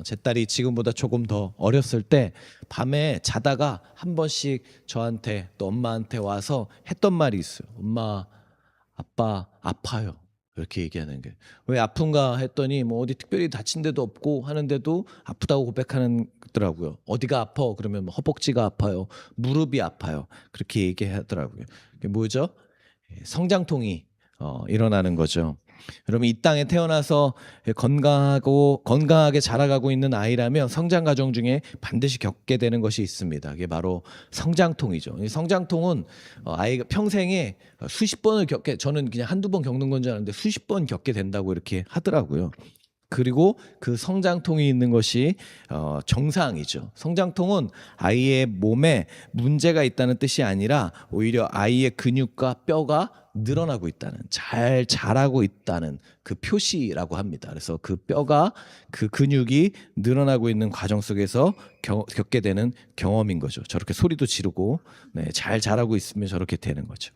제 딸이 지금보다 조금 더 어렸을 때 밤에 자다가 한 번씩 저한테 또 엄마한테 와서 했던 말이 있어요. 엄마, 아빠 아파요. 이렇게 얘기하는 게. 왜 아픈가 했더니 뭐 어디 특별히 다친 데도 없고 하는데도 아프다고 고백하는 더라고요. 어디가 아파? 그러면 뭐 허벅지가 아파요. 무릎이 아파요. 그렇게 얘기하더라고요. 그게 뭐죠? 성장통이 일어나는 거죠. 여러분, 이 땅에 태어나서 건강하게 자라가고 있는 아이라면 성장 과정 중에 반드시 겪게 되는 것이 있습니다. 그게 바로 성장통이죠. 이 성장통은 아이가 평생에 수십 번을 저는 그냥 한두 번 겪는 건 줄 알았는데 수십 번 겪게 된다고 이렇게 하더라고요. 그리고 그 성장통이 있는 것이 정상이죠. 성장통은 아이의 몸에 문제가 있다는 뜻이 아니라 오히려 아이의 근육과 뼈가 늘어나고 있다는, 잘 자라고 있다는 그 표시라고 합니다. 그래서 그 뼈가, 그 근육이 늘어나고 있는 과정 속에서 겪게 되는 경험인 거죠. 저렇게 소리도 지르고 잘 자라고 있으면 저렇게 되는 거죠.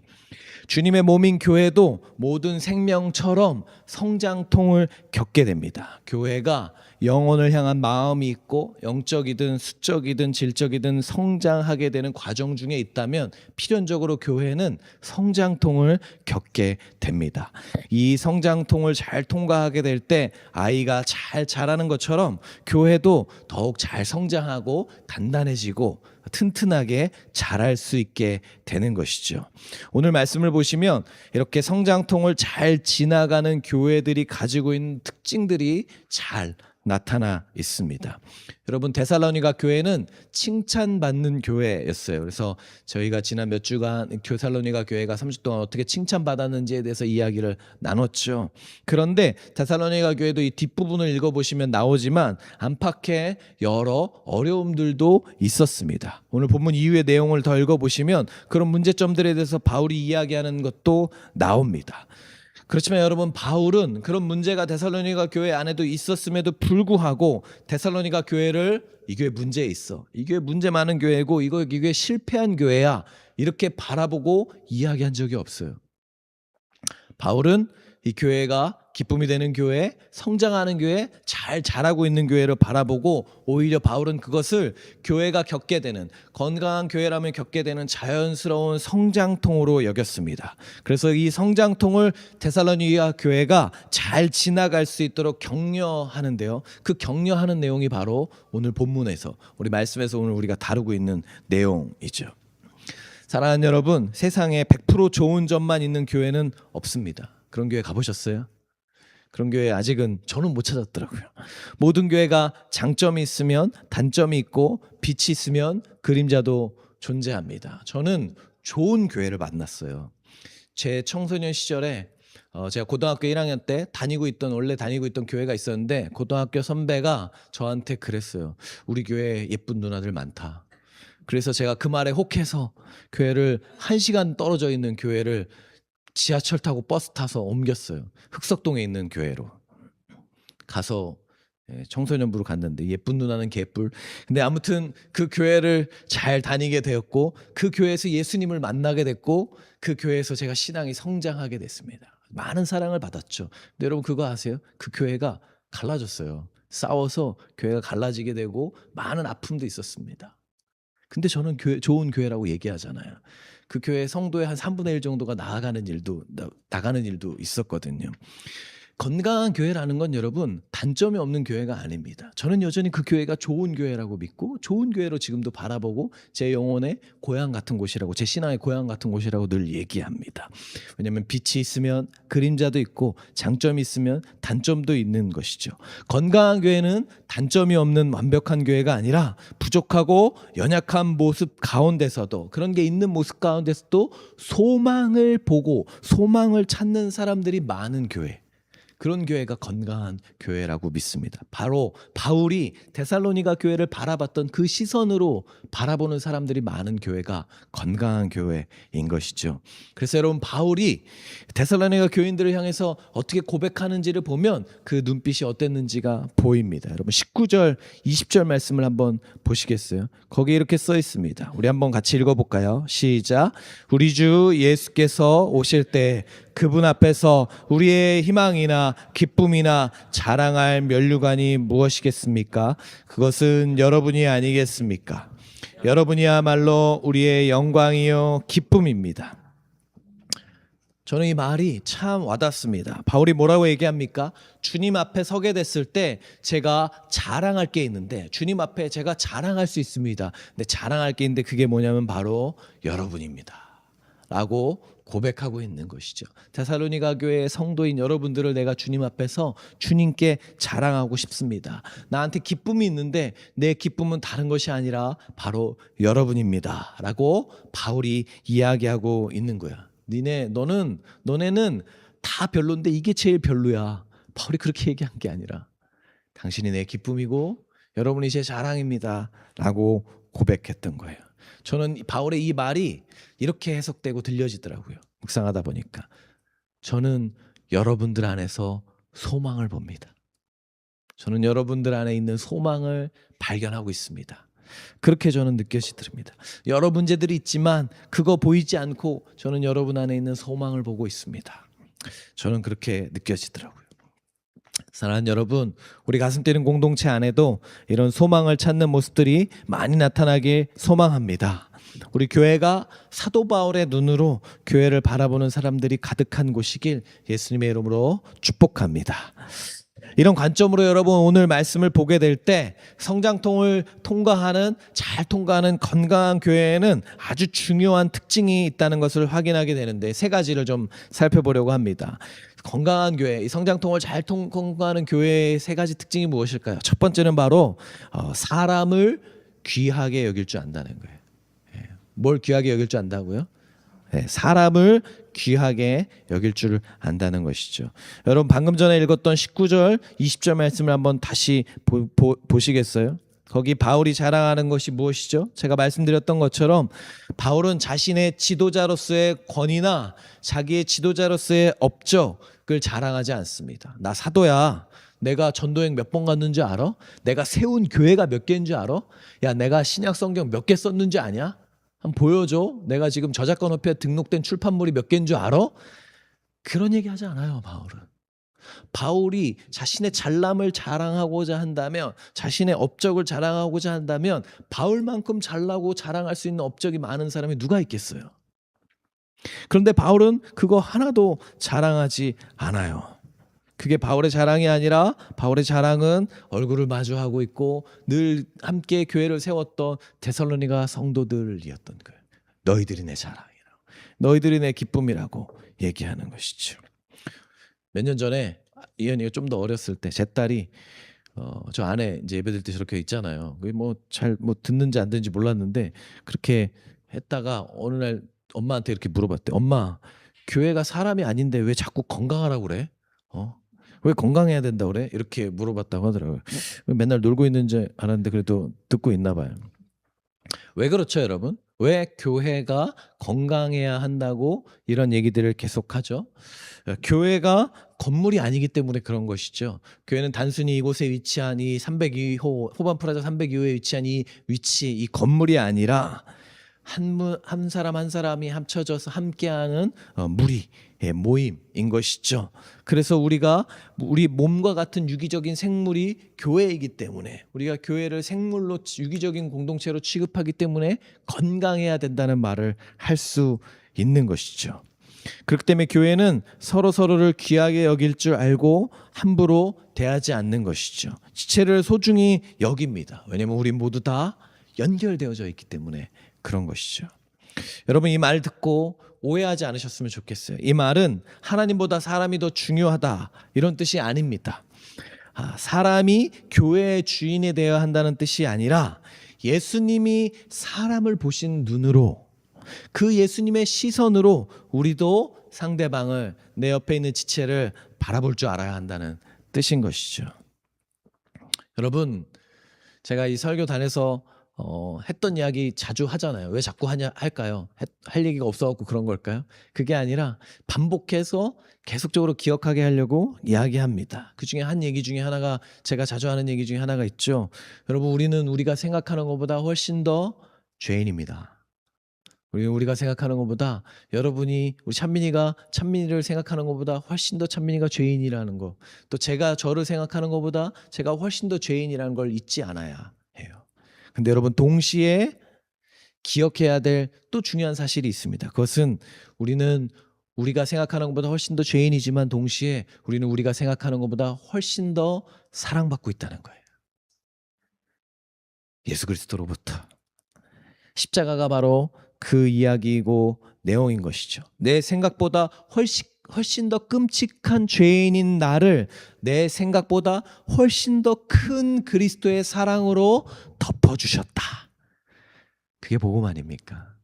주님의 몸인 교회도 모든 생명처럼 성장통을 겪게 됩니다. 교회가 영혼을 향한 마음이 있고 영적이든 수적이든 질적이든 성장하게 되는 과정 중에 있다면 필연적으로 교회는 성장통을 겪게 됩니다. 이 성장통을 잘 통과하게 될 때 아이가 잘 자라는 것처럼 교회도 더욱 잘 성장하고 단단해지고 튼튼하게 자랄 수 있게 되는 것이죠. 오늘 말씀을 보시면 이렇게 성장통을 잘 지나가는 교회들이 가지고 있는 특징들이 잘 나타나 있습니다. 여러분, 데살로니가 교회는 칭찬받는 교회였어요. 그래서 저희가 지난 몇 주간 데살로니가 교회가 30 동안 어떻게 칭찬받았는지에 대해서 이야기를 나눴죠. 그런데 데살로니가 교회도 이 뒷부분을 읽어보시면 나오지만 안팎에 여러 어려움들도 있었습니다. 오늘 본문 이후의 내용을 더 읽어보시면 그런 문제점들에 대해서 바울이 이야기하는 것도 나옵니다. 그렇지만 여러분, 바울은 그런 문제가 데살로니가 교회 안에도 있었음에도 불구하고 데살로니가 교회를 이 교회 문제 있어, 이 교회 문제 많은 교회고 이 교회 실패한 교회야, 이렇게 바라보고 이야기한 적이 없어요. 바울은 이 교회가 기쁨이 되는 교회, 성장하는 교회, 잘 자라고 있는 교회를 바라보고 오히려 바울은 그것을 교회가 겪게 되는, 건강한 교회라면 겪게 되는 자연스러운 성장통으로 여겼습니다. 그래서 이 성장통을 데살로니가 교회가 잘 지나갈 수 있도록 격려하는데요. 그 격려하는 내용이 바로 오늘 본문에서, 우리 말씀에서 오늘 우리가 다루고 있는 내용이죠. 사랑하는 여러분, 세상에 100% 좋은 점만 있는 교회는 없습니다. 그런 교회 가보셨어요? 그런 교회 아직은 저는 못 찾았더라고요. 모든 교회가 장점이 있으면 단점이 있고 빛이 있으면 그림자도 존재합니다. 저는 좋은 교회를 만났어요. 제 청소년 시절에 제가 고등학교 1학년 때 원래 다니고 있던 교회가 있었는데 고등학교 선배가 저한테 그랬어요. 우리 교회에 예쁜 누나들 많다. 그래서 제가 그 말에 혹해서 교회를 1시간 떨어져 있는 교회를 지하철 타고 버스 타서 옮겼어요. 흑석동에 있는 교회로 가서 청소년부로 갔는데 예쁜 누나는 개뿔. 근데 아무튼 그 교회를 잘 다니게 되었고 그 교회에서 예수님을 만나게 됐고 그 교회에서 제가 신앙이 성장하게 됐습니다. 많은 사랑을 받았죠. 근데 여러분 그거 아세요? 그 교회가 갈라졌어요. 싸워서 교회가 갈라지게 되고 많은 아픔도 있었습니다. 근데 저는 좋은 교회라고 얘기하잖아요. 그 교회 성도의 한 3분의 1 정도가 나가는 일도 있었거든요. 건강한 교회라는 건 여러분 단점이 없는 교회가 아닙니다. 저는 여전히 그 교회가 좋은 교회라고 믿고 좋은 교회로 지금도 바라보고 제 영혼의 고향 같은 곳이라고, 제 신앙의 고향 같은 곳이라고 늘 얘기합니다. 왜냐하면 빛이 있으면 그림자도 있고 장점이 있으면 단점도 있는 것이죠. 건강한 교회는 단점이 없는 완벽한 교회가 아니라 부족하고 연약한 모습 가운데서도, 그런 게 있는 모습 가운데서도 소망을 보고 소망을 찾는 사람들이 많은 교회, 그런 교회가 건강한 교회라고 믿습니다. 바로 바울이 데살로니가 교회를 바라봤던 그 시선으로 바라보는 사람들이 많은 교회가 건강한 교회인 것이죠. 그래서 여러분, 바울이 데살로니가 교인들을 향해서 어떻게 고백하는지를 보면 그 눈빛이 어땠는지가 보입니다. 여러분 19절 20절 말씀을 한번 보시겠어요? 거기 이렇게 써 있습니다. 우리 한번 같이 읽어볼까요? 시작. 우리 주 예수께서 오실 때 그분 앞에서 우리의 희망이나 기쁨이나 자랑할 면류관이 무엇이겠습니까? 그것은 여러분이 아니겠습니까? 여러분이야말로 우리의 영광이요 기쁨입니다. 저는 이 말이 참 와닿습니다. 바울이 뭐라고 얘기합니까? 주님 앞에 서게 됐을 때 제가 자랑할 게 있는데, 주님 앞에 제가 자랑할 수 있습니다. 근데 자랑할 게 있는데 그게 뭐냐면 바로 여러분입니다 라고 고백하고 있는 것이죠. 데살로니가 교회의 성도인 여러분들을 내가 주님 앞에서 주님께 자랑하고 싶습니다. 나한테 기쁨이 있는데 내 기쁨은 다른 것이 아니라 바로 여러분입니다 라고 바울이 이야기하고 있는 거야. 너네는 다 별론데 이게 제일 별로야. 바울이 그렇게 얘기한 게 아니라 당신이 내 기쁨이고 여러분이 제 자랑입니다 라고 고백했던 거예요. 저는 바울의 이 말이 이렇게 해석되고 들려지더라고요. 묵상하다 보니까 저는 여러분들 안에서 소망을 봅니다. 저는 여러분들 안에 있는 소망을 발견하고 있습니다. 그렇게 저는 느껴지더랍니다. 여러 문제들이 있지만 그거 보이지 않고 저는 여러분 안에 있는 소망을 보고 있습니다. 저는 그렇게 느껴지더라고요. 사랑하는 여러분, 우리 가슴 뛰는 공동체 안에도 이런 소망을 찾는 모습들이 많이 나타나길 소망합니다. 우리 교회가 사도 바울의 눈으로 교회를 바라보는 사람들이 가득한 곳이길 예수님의 이름으로 축복합니다. 이런 관점으로 여러분 오늘 말씀을 보게 될 때 성장통을 잘 통과하는 건강한 교회에는 아주 중요한 특징이 있다는 것을 확인하게 되는데, 세 가지를 좀 살펴보려고 합니다. 건강한 교회, 이 성장통을 잘 통과하는 교회의 세 가지 특징이 무엇일까요? 첫 번째는 바로 사람을 귀하게 여길 줄 안다는 거예요. 뭘 귀하게 여길 줄 안다고요? 사람을 귀하게 여길 줄 안다는 것이죠. 여러분 방금 전에 읽었던 19절 20절 말씀을 한번 다시 보시겠어요? 거기 바울이 자랑하는 것이 무엇이죠? 제가 말씀드렸던 것처럼 바울은 자신의 지도자로서의 권위나 자기의 지도자로서의 업적을 자랑하지 않습니다. 나 사도야. 내가 전도행 몇 번 갔는지 알아? 내가 세운 교회가 몇 개인 줄 알아? 야, 내가 신약 성경 몇 개 썼는지 아냐? 한번 보여줘. 내가 지금 저작권 협회에 등록된 출판물이 몇 개인 줄 알아? 그런 얘기 하지 않아요, 바울은. 바울이 자신의 잘남을 자랑하고자 한다면, 자신의 업적을 자랑하고자 한다면 바울만큼 잘나고 자랑할 수 있는 업적이 많은 사람이 누가 있겠어요? 그런데 바울은 그거 하나도 자랑하지 않아요. 그게 바울의 자랑이 아니라 바울의 자랑은 얼굴을 마주하고 있고 늘 함께 교회를 세웠던 데살로니가 성도들이었던 거예요. 너희들이 내 자랑이라고, 너희들이 내 기쁨이라고 얘기하는 것이죠. 몇 년 전에 이현이가 좀 더 어렸을 때 제 딸이 저 안에 이제 예배드릴 때 저렇게 있잖아요. 그게 잘 듣는지 안 듣는지 몰랐는데 그렇게 했다가 어느 날 엄마한테 이렇게 물어봤대. 엄마, 교회가 사람이 아닌데 왜 자꾸 건강하라고 그래? 왜 건강해야 된다고 그래? 이렇게 물어봤다고 하더라고요. 맨날 놀고 있는 줄 알았는데 그래도 듣고 있나 봐요. 왜 그렇죠, 여러분? 왜 교회가 건강해야 한다고 이런 얘기들을 계속하죠? 교회가 건물이 아니기 때문에 그런 것이죠. 교회는 단순히 이곳에 위치한 이 302호 호반 프라자 302호에 위치한 이 위치, 이 건물이 아니라 한 사람 한 사람이 합쳐져서 함께하는 무리, 모임인 것이죠. 그래서 우리 몸과 같은 유기적인 생물이 교회이기 때문에, 우리가 교회를 생물로 유기적인 공동체로 취급하기 때문에 건강해야 된다는 말을 할 수 있는 것이죠. 그렇기 때문에 교회는 서로를 귀하게 여길 줄 알고 함부로 대하지 않는 것이죠. 지체를 소중히 여깁니다. 왜냐하면 우리 모두 다 연결되어져 있기 때문에 그런 것이죠. 여러분 이 말 듣고 오해하지 않으셨으면 좋겠어요. 이 말은 하나님보다 사람이 더 중요하다 이런 뜻이 아닙니다. 사람이 교회의 주인이 되어야 한다는 뜻이 아니라 예수님이 사람을 보신 눈으로, 그 예수님의 시선으로 우리도 상대방을, 내 옆에 있는 지체를 바라볼 줄 알아야 한다는 뜻인 것이죠. 여러분 제가 이 설교단에서 했던 이야기 자주 하잖아요. 왜 자꾸 할까요? 할 얘기가 없어갖고 그런 걸까요? 그게 아니라 반복해서 계속적으로 기억하게 하려고 이야기합니다. 그 중에 한 얘기 중에 하나가, 제가 자주 하는 얘기 중에 하나가 있죠. 여러분 우리는 우리가 생각하는 것보다 훨씬 더 죄인입니다. 우리가 생각하는 것보다 여러분이 우리 찬민이를 생각하는 것보다 훨씬 더 찬민이가 죄인이라는 거, 또 제가 저를 생각하는 것보다 제가 훨씬 더 죄인이라는 걸 잊지 않아야 해요. 근데 여러분 동시에 기억해야 될 또 중요한 사실이 있습니다. 그것은 우리가 생각하는 것보다 훨씬 더 죄인이지만 동시에 우리는 우리가 생각하는 것보다 훨씬 더 사랑받고 있다는 거예요. 예수 그리스도로부터. 십자가가 바로 그 이야기이고 내용인 것이죠. 내 생각보다 훨씬 더 끔찍한 죄인인 나를 내 생각보다 훨씬 더 큰 그리스도의 사랑으로 덮어주셨다. 그게 복음 아닙니까?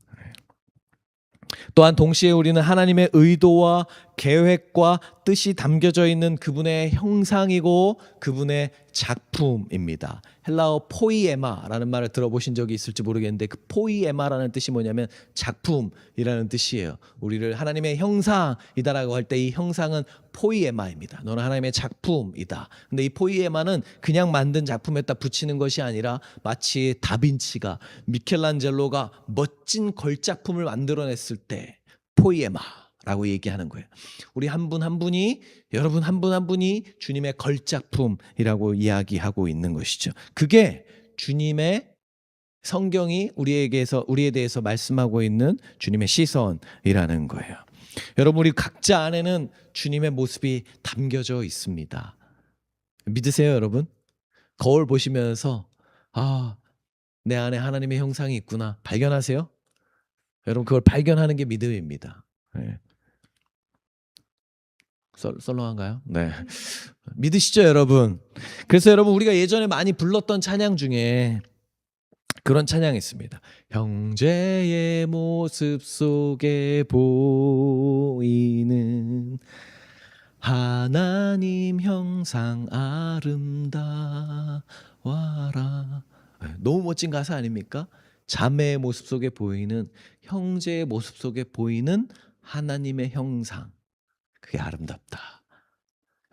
또한 동시에 우리는 하나님의 의도와 계획과 뜻이 담겨져 있는 그분의 형상이고 그분의 작품입니다. 헬라어 포이에마라는 말을 들어보신 적이 있을지 모르겠는데 그 포이에마라는 뜻이 뭐냐면 작품이라는 뜻이에요. 우리를 하나님의 형상이다라고 할 때 이 형상은 포이에마입니다. 너는 하나님의 작품이다. 근데 이 포이에마는 그냥 만든 작품에다 붙이는 것이 아니라 마치 다빈치가 미켈란젤로가 멋진 걸작품을 만들어냈을 때 포이에마라고 얘기하는 거예요. 우리 한 분 한 분이 여러분 한 분 한 분이 주님의 걸작품이라고 이야기하고 있는 것이죠. 그게 주님의 성경이 우리에 대해서 말씀하고 있는 주님의 시선이라는 거예요. 여러분 우리 각자 안에는 주님의 모습이 담겨져 있습니다. 믿으세요, 여러분? 거울 보시면서 내 안에 하나님의 형상이 있구나 발견하세요? 여러분 그걸 발견하는 게 믿음입니다. 네. 썰렁한가요? 네. 믿으시죠, 여러분? 그래서 여러분 우리가 예전에 많이 불렀던 찬양 중에 그런 찬양이 있습니다. 형제의 모습 속에 보이는 하나님 형상 아름다워라. 너무 멋진 가사 아닙니까? 자매의 모습 속에 보이는 형제의 모습 속에 보이는 하나님의 형상. 그게 아름답다.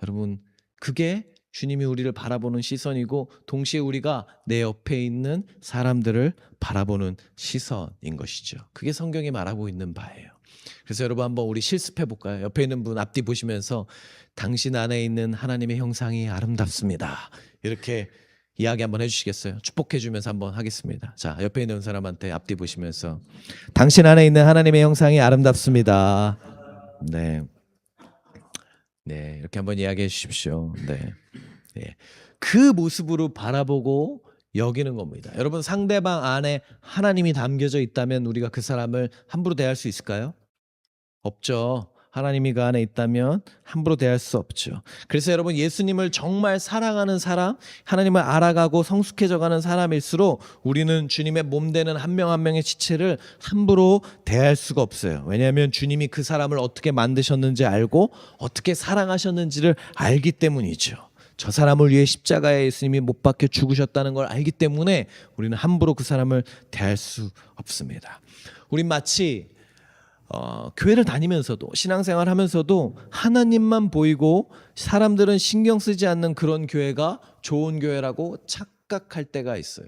여러분 그게 주님이 우리를 바라보는 시선이고 동시에 우리가 내 옆에 있는 사람들을 바라보는 시선인 것이죠. 그게 성경이 말하고 있는 바예요. 그래서 여러분 한번 우리 실습해 볼까요? 옆에 있는 분 앞뒤 보시면서 당신 안에 있는 하나님의 형상이 아름답습니다. 이렇게 이야기 한번 해주시겠어요? 축복해 주면서 한번 하겠습니다. 자, 옆에 있는 사람한테 앞뒤 보시면서 당신 안에 있는 하나님의 형상이 아름답습니다. 네. 네, 이렇게 한번 이야기해 주십시오. 네. 네. 그 모습으로 바라보고 여기는 겁니다. 여러분 상대방 안에 하나님이 담겨져 있다면 우리가 그 사람을 함부로 대할 수 있을까요? 없죠. 하나님이 그 안에 있다면 함부로 대할 수 없죠. 그래서 여러분 예수님을 정말 사랑하는 사람, 하나님을 알아가고 성숙해져가는 사람일수록 우리는 주님의 몸되는 한 명 한 명의 지체를 함부로 대할 수가 없어요. 왜냐하면 주님이 그 사람을 어떻게 만드셨는지 알고 어떻게 사랑하셨는지를 알기 때문이죠. 저 사람을 위해 십자가에 예수님이 못 박혀 죽으셨다는 걸 알기 때문에 우리는 함부로 그 사람을 대할 수 없습니다. 우린 마치 교회를 다니면서도 신앙생활 하면서도 하나님만 보이고 사람들은 신경 쓰지 않는 그런 교회가 좋은 교회라고 착각할 때가 있어요.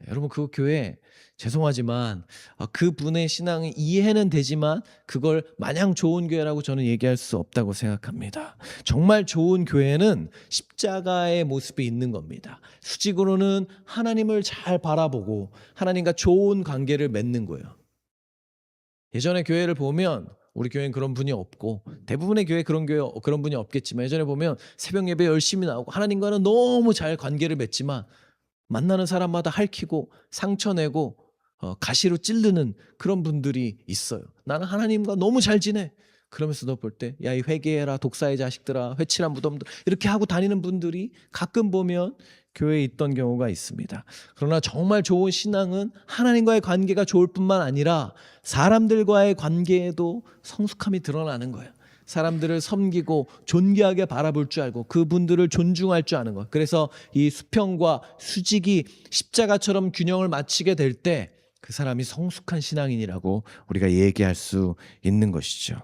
여러분 그 교회 죄송하지만 그분의 신앙이 이해는 되지만 그걸 마냥 좋은 교회라고 저는 얘기할 수 없다고 생각합니다. 정말 좋은 교회는 십자가의 모습이 있는 겁니다. 수직으로는 하나님을 잘 바라보고 하나님과 좋은 관계를 맺는 거예요. 예전에 교회를 보면 우리 교회는 그런 분이 없고 대부분의 교회 그런 분이 없겠지만 예전에 보면 새벽 예배 열심히 나오고 하나님과는 너무 잘 관계를 맺지만 만나는 사람마다 핥히고 상처내고 가시로 찌르는 그런 분들이 있어요. 나는 하나님과 너무 잘 지내. 그러면서 너 볼 때 야 이 회개해라 독사의 자식들아 회칠한 무덤들 이렇게 하고 다니는 분들이 가끔 보면 교회에 있던 경우가 있습니다. 그러나 정말 좋은 신앙은 하나님과의 관계가 좋을 뿐만 아니라 사람들과의 관계에도 성숙함이 드러나는 거예요. 사람들을 섬기고 존귀하게 바라볼 줄 알고 그분들을 존중할 줄 아는 것. 그래서 이 수평과 수직이 십자가처럼 균형을 맞추게 될 때 그 사람이 성숙한 신앙인이라고 우리가 얘기할 수 있는 것이죠.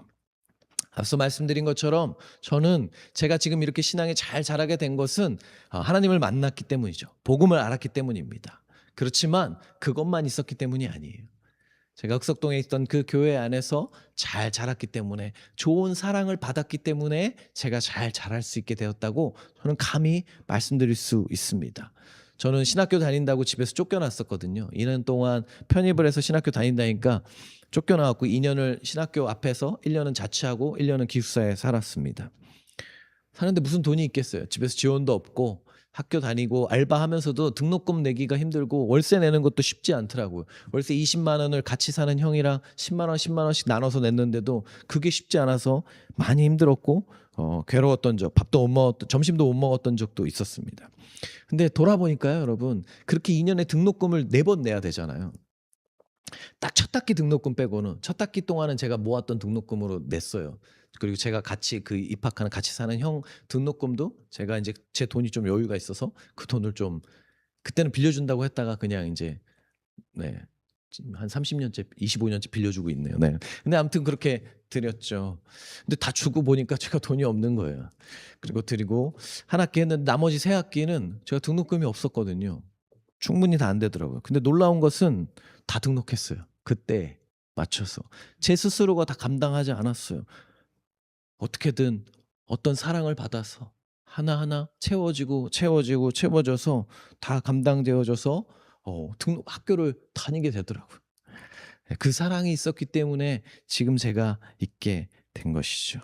앞서 말씀드린 것처럼 저는 제가 지금 이렇게 신앙이 잘 자라게 된 것은 하나님을 만났기 때문이죠. 복음을 알았기 때문입니다. 그렇지만 그것만 있었기 때문이 아니에요. 제가 흑석동에 있던 그 교회 안에서 잘 자랐기 때문에, 좋은 사랑을 받았기 때문에 제가 잘 자랄 수 있게 되었다고 저는 감히 말씀드릴 수 있습니다. 저는 신학교 다닌다고 집에서 쫓겨났었거든요. 2년 동안 편입을 해서 신학교 다닌다니까 쫓겨나갖고 2년을 신학교 앞에서 1년은 자취하고 1년은 기숙사에 살았습니다. 사는데 무슨 돈이 있겠어요. 집에서 지원도 없고 학교 다니고 알바하면서도 등록금 내기가 힘들고 월세 내는 것도 쉽지 않더라고요. 월세 20만 원을 같이 사는 형이랑 10만 원, 10만 원씩 나눠서 냈는데도 그게 쉽지 않아서 많이 힘들었고 괴로웠던 적, 밥도 못 먹었던, 점심도 못 먹었던 적도 있었습니다. 근데 돌아보니까요, 여러분, 그렇게 2년에 등록금을 4번 내야 되잖아요. 딱 첫 학기 등록금 빼고는 첫 학기 동안은 제가 모았던 등록금으로 냈어요. 그리고 제가 같이 그 입학하는 같이 사는 형 등록금도 제가 이제 제 돈이 좀 여유가 있어서 그 돈을 좀 그때는 빌려준다고 했다가 그냥 이제 네. 지금 한 30년째, 25년째 빌려주고 있네요. 네. 근데 아무튼 그렇게 드렸죠. 근데 다 주고 보니까 제가 돈이 없는 거예요. 그리고 드리고 한 학기 했는데 나머지 세 학기는 제가 등록금이 없었거든요. 충분히 다 안 되더라고요. 근데 놀라운 것은 다 등록했어요. 그때 맞춰서. 제 스스로가 다 감당하지 않았어요. 어떻게든 어떤 사랑을 받아서 하나하나 채워져서 다 감당되어져서 학교를 다니게 되더라고요. 그 사랑이 있었기 때문에 지금 제가 있게 된 것이죠.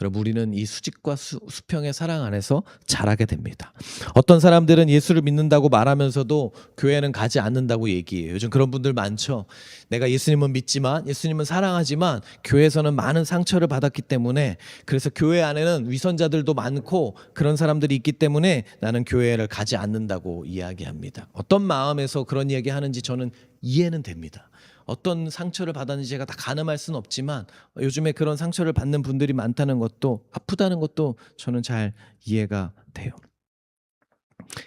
여러분, 우리는 이 수직과 수평의 사랑 안에서 자라게 됩니다. 어떤 사람들은 예수를 믿는다고 말하면서도 교회는 가지 않는다고 얘기해요. 요즘 그런 분들 많죠. 내가 예수님은 믿지만, 예수님은 사랑하지만 교회에서는 많은 상처를 받았기 때문에, 그래서 교회 안에는 위선자들도 많고 그런 사람들이 있기 때문에 나는 교회를 가지 않는다고 이야기합니다. 어떤 마음에서 그런 이야기 하는지 저는 이해는 됩니다. 어떤 상처를 받았는지 제가 다 가늠할 수는 없지만 요즘에 그런 상처를 받는 분들이 많다는 것도, 아프다는 것도 저는 잘 이해가 돼요.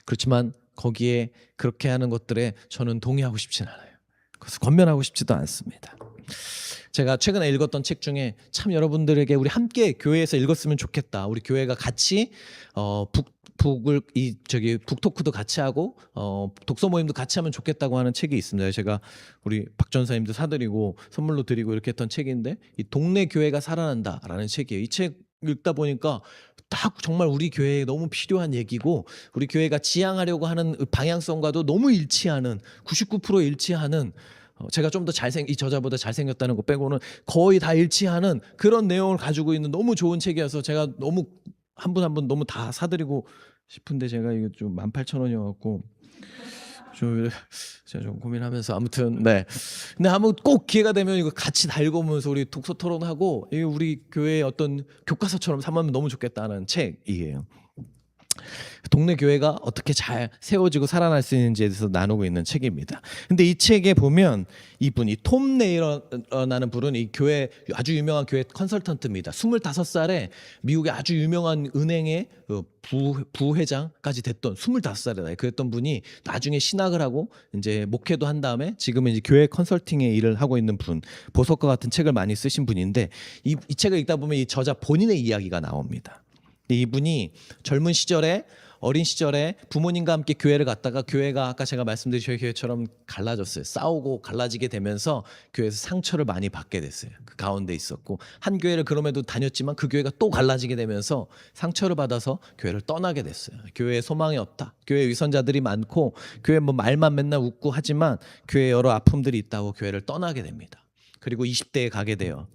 그렇지만 거기에 그렇게 하는 것들에 저는 동의하고 싶진 않아요. 그래서 권면하고 싶지도 않습니다. 제가 최근에 읽었던 책 중에 참 여러분들에게 우리 함께 교회에서 읽었으면 좋겠다. 우리 교회가 같이 북토크도 같이 하고 독서 모임도 같이 하면 좋겠다고 하는 책이 있습니다. 제가 우리 박 전사님도 사드리고 선물로 드리고 이렇게 했던 책인데, 이 동네 교회가 살아난다라는 책이에요. 이 책 읽다 보니까 딱 정말 우리 교회에 너무 필요한 얘기고, 우리 교회가 지향하려고 하는 방향성과도 너무 일치하는, 99% 일치하는, 제가 좀 더 이 저자보다 잘생겼다는 거 빼고는 거의 다 일치하는 그런 내용을 가지고 있는 너무 좋은 책이어서 제가 너무 한 분 한 분 너무 다 사드리고 싶은데, 제가 이거 좀 18,000원이어갖고 제가 좀 고민하면서, 아무튼 네. 근데 한번 꼭 기회가 되면 이거 같이 다 읽으면서 우리 독서 토론하고, 이게 우리 교회의 어떤 교과서처럼 삼으면 너무 좋겠다는 책이에요. 동네 교회가 어떻게 잘 세워지고 살아날 수 있는지에 대해서 나누고 있는 책입니다. 근데 이 책에 보면 이분이 톰 네일러라는 분은 이 교회 아주 유명한 교회 컨설턴트입니다. 25살에 미국의 아주 유명한 은행의 부회장까지 됐던, 25살이다 그랬던 분이 나중에 신학을 하고 이제 목회도 한 다음에 지금은 이제 교회 컨설팅의 일을 하고 있는 분, 보석과 같은 책을 많이 쓰신 분인데, 이 책을 읽다 보면 이 저자 본인의 이야기가 나옵니다. 이분이 젊은 시절에, 어린 시절에 부모님과 함께 교회를 갔다가 교회가 아까 제가 말씀드린 저희 교회처럼 갈라졌어요. 싸우고 갈라지게 되면서 교회에서 상처를 많이 받게 됐어요. 그 가운데 있었고, 한 교회를 그럼에도 다녔지만 그 교회가 또 갈라지게 되면서 상처를 받아서 교회를 떠나게 됐어요. 교회에 소망이 없다. 교회 위선자들이 많고 교회 뭐 말만 맨날 웃고 하지만 교회에 여러 아픔들이 있다고 교회를 떠나게 됩니다. 그리고 20대에 가게 돼요.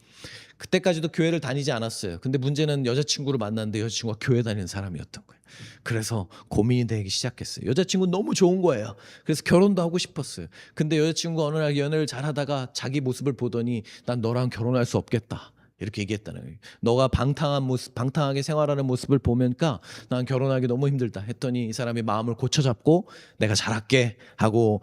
그때까지도 교회를 다니지 않았어요. 근데 문제는 여자친구를 만났는데 여자친구가 교회 다니는 사람이었던 거예요. 그래서 고민이 되기 시작했어요. 여자친구는 너무 좋은 거예요. 그래서 결혼도 하고 싶었어요. 근데 여자친구가 어느 날 연애를 잘하다가 자기 모습을 보더니 난 너랑 결혼할 수 없겠다, 이렇게 얘기했다는 거예요. 너가 방탕하게 생활하는 모습을 보니까 난 결혼하기 너무 힘들다 했더니 이 사람이 마음을 고쳐잡고 내가 잘할게 하고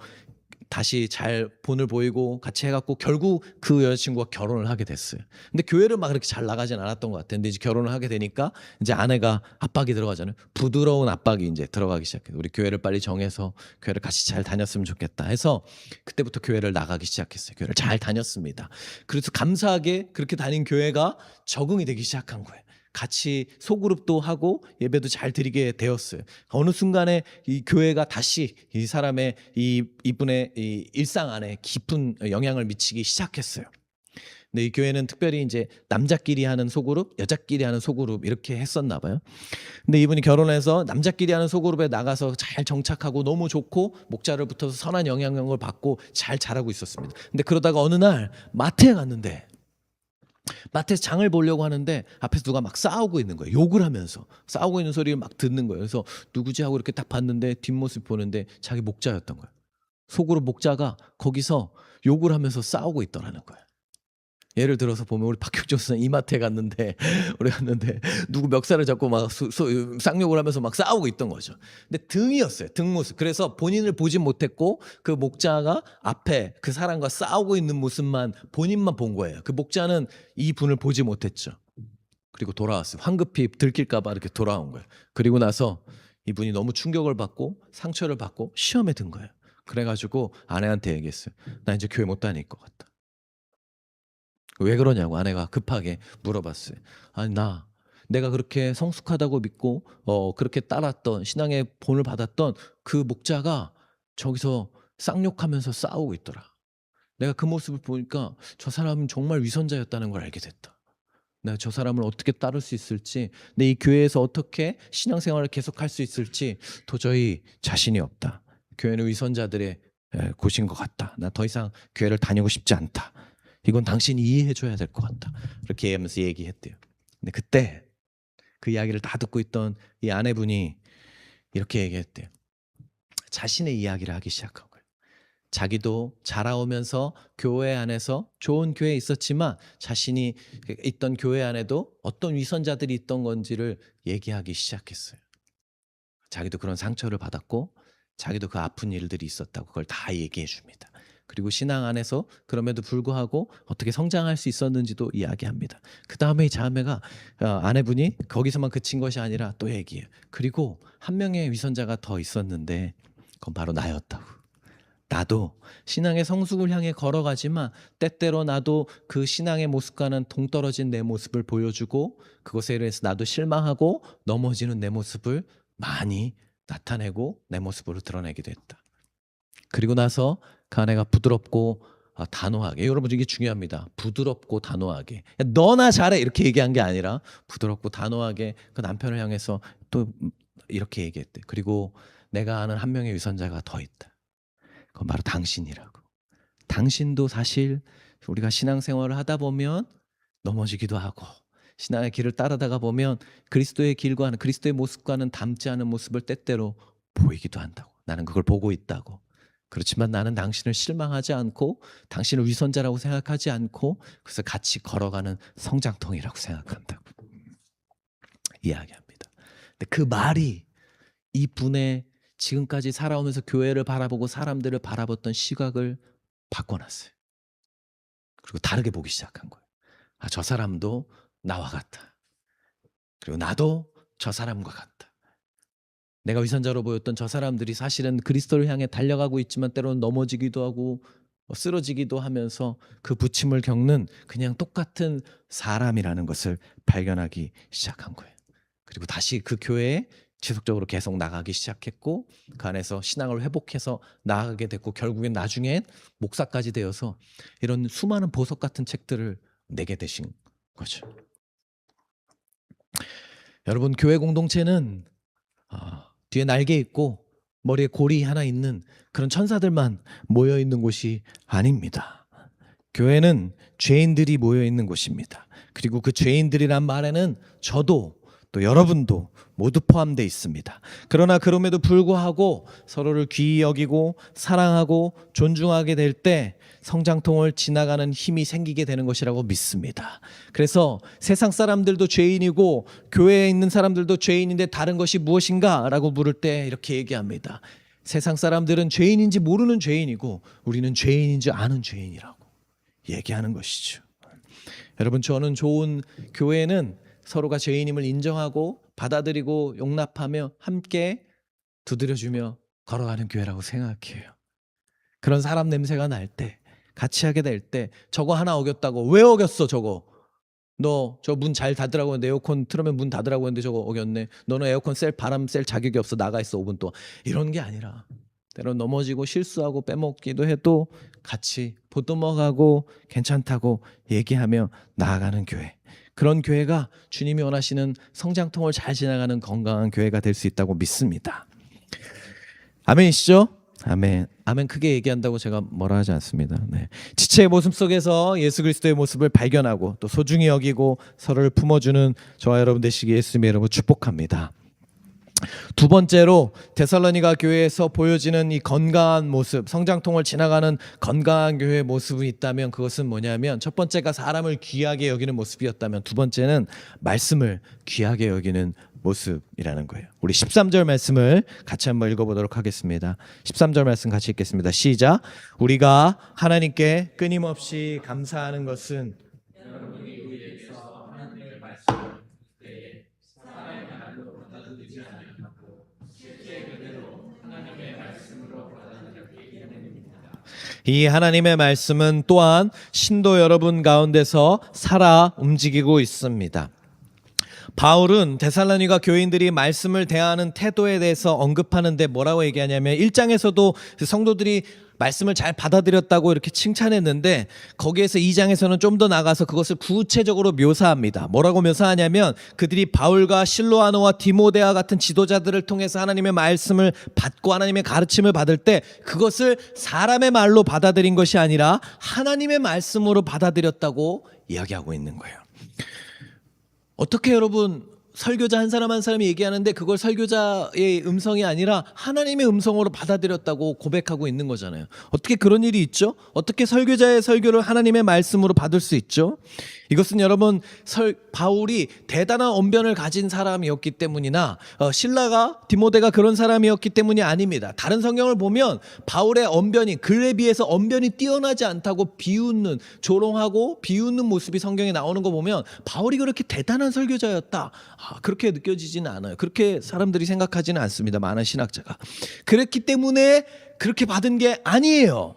다시 잘 본을 보이고 같이 해갖고 결국 그 여자친구가 결혼을 하게 됐어요. 근데 교회를 막 그렇게 잘 나가진 않았던 것 같아요. 근데 이제 결혼을 하게 되니까 이제 아내가 압박이 들어가잖아요. 부드러운 압박이 이제 들어가기 시작해요. 우리 교회를 빨리 정해서 교회를 같이 잘 다녔으면 좋겠다 해서 그때부터 교회를 나가기 시작했어요. 교회를 잘 다녔습니다. 그래서 감사하게 그렇게 다닌 교회가 적응이 되기 시작한 거예요. 같이 소그룹도 하고 예배도 잘 드리게 되었어요. 어느 순간에 이 교회가 다시 이 사람의 이분의 이 일상 안에 깊은 영향을 미치기 시작했어요. 근데 이 교회는 특별히 이제 남자끼리 하는 소그룹, 여자끼리 하는 소그룹 이렇게 했었나 봐요. 근데 이분이 결혼해서 남자끼리 하는 소그룹에 나가서 잘 정착하고 너무 좋고 목자를 붙어서 선한 영향력을 받고 잘 자라고 있었습니다. 근데 그러다가 어느 날 마트에 갔는데 마트에서 장을 보려고 하는데 앞에서 누가 막 싸우고 있는 거예요. 욕을 하면서 싸우고 있는 소리를 막 듣는 거예요. 그래서 누구지 하고 이렇게 딱 봤는데 뒷모습 보는데 자기 목자였던 거예요. 소그룹 목자가 거기서 욕을 하면서 싸우고 있더라는 거예요. 예를 들어서 보면 우리 박혁정 선생 이마트에 갔는데 우리 갔는데 누구 멱살을 잡고 막 쌍욕을 하면서 막 싸우고 있던 거죠. 근데 등이었어요. 뒷모습. 그래서 본인을 보진 못했고 그 목자가 앞에 그 사람과 싸우고 있는 모습만 본인만 본 거예요. 그 목자는 이 분을 보지 못했죠. 그리고 돌아왔어요. 황급히 들킬까 봐 이렇게 돌아온 거예요. 그리고 나서 이분이 너무 충격을 받고 상처를 받고 시험에 든 거예요. 그래가지고 아내한테 얘기했어요. 나 이제 교회 못 다닐 것 같다. 왜 그러냐고 아내가 급하게 물어봤어요. 아니 내가 그렇게 성숙하다고 믿고 그렇게 따랐던 신앙의 본을 받았던 그 목자가 저기서 쌍욕하면서 싸우고 있더라. 내가 그 모습을 보니까 저 사람은 정말 위선자였다는 걸 알게 됐다. 내가 저 사람을 어떻게 따를 수 있을지, 내 이 교회에서 어떻게 신앙생활을 계속할 수 있을지 도저히 자신이 없다. 교회는 위선자들의 곳인 것 같다. 나 더 이상 교회를 다니고 싶지 않다. 이건 당신이 이해해줘야 될 것 같다. 이렇게 하면서 얘기했대요. 근데 그때 그 이야기를 다 듣고 있던 이 아내분이 이렇게 얘기했대요. 자신의 이야기를 하기 시작한 거예요. 자기도 자라오면서 교회 안에서 좋은 교회에 있었지만 자신이 있던 교회 안에도 어떤 위선자들이 있던 건지를 얘기하기 시작했어요. 자기도 그런 상처를 받았고 자기도 그 아픈 일들이 있었다고 그걸 다 얘기해 줍니다. 그리고 신앙 안에서 그럼에도 불구하고 어떻게 성장할 수 있었는지도 이야기합니다. 그 다음에 이 자매가 아내분이 거기서만 그친 것이 아니라 또 얘기해요. 그리고 한 명의 위선자가 더 있었는데 그건 바로 나였다고. 나도 신앙의 성숙을 향해 걸어가지만 때때로 나도 그 신앙의 모습과는 동떨어진 내 모습을 보여주고 그것에 대해서 나도 실망하고 넘어지는 내 모습을 많이 나타내고 내 모습으로 드러내기도 했다. 그리고 나서 그 아내가 부드럽고 단호하게, 여러분 이게 중요합니다. 부드럽고 단호하게, 야, 너나 잘해 이렇게 얘기한 게 아니라 부드럽고 단호하게 그 남편을 향해서 또 이렇게 얘기했대. 그리고 내가 아는 한 명의 위선자가 더 있다. 그건 바로 당신이라고. 당신도 사실 우리가 신앙생활을 하다 보면 넘어지기도 하고 신앙의 길을 따르다가 보면 그리스도의 길과는, 그리스도의 모습과는 닮지 않은 모습을 때때로 보이기도 한다고. 나는 그걸 보고 있다고. 그렇지만 나는 당신을 실망하지 않고 당신을 위선자라고 생각하지 않고 그래서 같이 걸어가는 성장통이라고 생각한다고 이야기합니다. 근데 그 말이 이 분의 지금까지 살아오면서 교회를 바라보고 사람들을 바라봤던 시각을 바꿔놨어요. 그리고 다르게 보기 시작한 거예요. 저 사람도 나와 같다. 그리고 나도 저 사람과 같다. 내가 위선자로 보였던 저 사람들이 사실은 그리스도를 향해 달려가고 있지만 때로는 넘어지기도 하고 쓰러지기도 하면서 그 부침을 겪는 그냥 똑같은 사람이라는 것을 발견하기 시작한 거예요. 그리고 다시 그 교회에 지속적으로 계속 나가기 시작했고 그 안에서 신앙을 회복해서 나아가게 됐고 결국엔 나중엔 목사까지 되어서 이런 수많은 보석 같은 책들을 내게 되신 거죠. 여러분, 교회 공동체는 뒤에 날개 있고 머리에 고리 하나 있는 그런 천사들만 모여 있는 곳이 아닙니다. 교회는 죄인들이 모여 있는 곳입니다. 그리고 그 죄인들이란 말에는 저도 또 여러분도 모두 포함되어 있습니다. 그러나 그럼에도 불구하고 서로를 귀히 여기고 사랑하고 존중하게 될 때 성장통을 지나가는 힘이 생기게 되는 것이라고 믿습니다. 그래서 세상 사람들도 죄인이고 교회에 있는 사람들도 죄인인데 다른 것이 무엇인가? 라고 물을 때 이렇게 얘기합니다. 세상 사람들은 죄인인지 모르는 죄인이고 우리는 죄인인지 아는 죄인이라고 얘기하는 것이죠. 여러분, 저는 좋은 교회는 서로가 죄인임을 인정하고 받아들이고 용납하며 함께 두드려주며 걸어가는 교회라고 생각해요. 그런 사람 냄새가 날 때, 같이 하게 될 때 저거 하나 어겼다고 왜 어겼어 저거? 너 저 문 잘 닫으라고 했는데 에어컨 틀으면 문 닫으라고 했는데 저거 어겼네. 너는 에어컨 쐴 바람 쐴 자격이 없어. 나가 있어 5분 동안. 이런 게 아니라 때론 넘어지고 실수하고 빼먹기도 해도 같이 보듬어가고 괜찮다고 얘기하며 나아가는 교회. 그런 교회가 주님이 원하시는 성장통을 잘 지나가는 건강한 교회가 될 수 있다고 믿습니다. 아멘이시죠? 아멘. 아멘 크게 얘기한다고 제가 뭐라 하지 않습니다. 네. 지체의 모습 속에서 예수 그리스도의 모습을 발견하고 또 소중히 여기고 서로를 품어주는 저와 여러분 되시기 예수님의 이름으로 축복합니다. 두 번째로 데살로니가 교회에서 보여지는 이 건강한 모습, 성장통을 지나가는 건강한 교회의 모습이 있다면 그것은 뭐냐면 첫 번째가 사람을 귀하게 여기는 모습이었다면 두 번째는 말씀을 귀하게 여기는 모습이라는 거예요. 우리 13절 말씀을 같이 한번 읽어보도록 하겠습니다. 13절 말씀 같이 읽겠습니다. 시작. 우리가 하나님께 끊임없이 감사하는 것은 이 하나님의 말씀은 또한 신도 여러분 가운데서 살아 움직이고 있습니다. 바울은 데살로니가 교인들이 말씀을 대하는 태도에 대해서 언급하는데 뭐라고 얘기하냐면 1장에서도 성도들이 말씀을 잘 받아들였다고 이렇게 칭찬했는데 거기에서 2장에서는 좀 더 나가서 그것을 구체적으로 묘사합니다. 뭐라고 묘사하냐면 그들이 바울과 실로아노와 디모데와 같은 지도자들을 통해서 하나님의 말씀을 받고 하나님의 가르침을 받을 때 그것을 사람의 말로 받아들인 것이 아니라 하나님의 말씀으로 받아들였다고 이야기하고 있는 거예요. 어떻게 여러분 설교자 한 사람 한 사람이 얘기하는데 그걸 설교자의 음성이 아니라 하나님의 음성으로 받아들였다고 고백하고 있는 거잖아요. 어떻게 그런 일이 있죠? 어떻게 설교자의 설교를 하나님의 말씀으로 받을 수 있죠? 이것은 여러분 바울이 대단한 언변을 가진 사람이었기 때문이나 실라가 디모데가 그런 사람이었기 때문이 아닙니다. 다른 성경을 보면 바울의 언변이 글에 비해서 언변이 뛰어나지 않다고 비웃는 조롱하고 비웃는 모습이 성경에 나오는 거 보면 바울이 그렇게 대단한 설교자였다 그렇게 느껴지지는 않아요. 그렇게 사람들이 생각하지는 않습니다. 많은 신학자가 그랬기 때문에 그렇게 받은 게 아니에요.